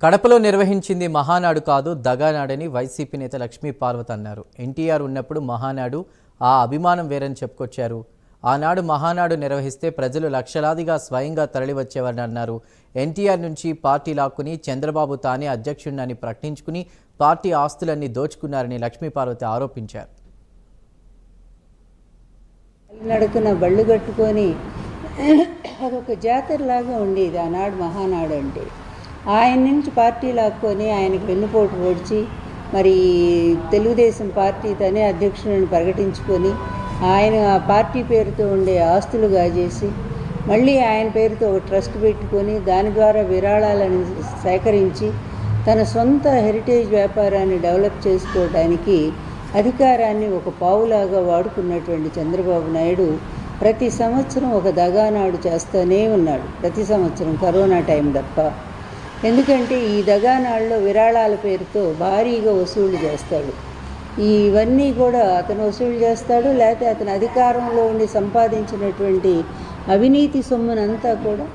కడపలో నిర్వహించింది మహానాడు కాదు దగానాడని వైసీపీ నేత లక్ష్మీ పార్వతి అన్నారు. ఎన్టీఆర్ ఉన్నప్పుడు మహానాడు ఆ అభిమానం వేరని చెప్పుకొచ్చారు. ఆనాడు మహానాడు నిర్వహిస్తే ప్రజలు లక్షలాదిగా స్వయంగా తరలివచ్చేవారని అన్నారు. ఎన్టీఆర్ నుంచి పార్టీ లాక్కుని చంద్రబాబు తానే అధ్యక్షుడిని ప్రకటించుకుని పార్టీ ఆస్తులన్నీ దోచుకున్నారని లక్ష్మీ పార్వతి ఆరోపించారు. నడుకున బళ్ళు కట్టుకొని అదొక జాతరలాగా ఉండేది ఆనాడు మహానాడు అంటే. ఆయన నుంచి పార్టీ లాక్కొని ఆయనకు వెన్నుపోటు పొడిచి మరి తెలుగుదేశం పార్టీ తనే అధ్యక్షుడిని ప్రకటించుకొని ఆయన ఆ పార్టీ పేరుతో ఉండే ఆస్తులు గాజేసి మళ్ళీ ఆయన పేరుతో ఒక ట్రస్ట్ పెట్టుకొని దాని ద్వారా విరాళాలను సేకరించి తన సొంత హెరిటేజ్ వ్యాపారాన్ని డెవలప్ చేసుకోవడానికి అధికారాన్ని ఒక పావులాగా వాడుకున్నటువంటి చంద్రబాబు నాయుడు ప్రతి సంవత్సరం ఒక దగానాడు చేస్తూనే ఉన్నాడు. ప్రతి సంవత్సరం కరోనా టైం తప్ప. ఎందుకంటే ఈ దగానాడులో విరాళాల పేరుతో భారీగా వసూళ్లు చేస్తాడు. ఇవన్నీ కూడా అతను వసూలు చేస్తాడు, లేకపోతే అతను అధికారంలో ఉండి సంపాదించినటువంటి అవినీతి సొమ్మునంతా కూడా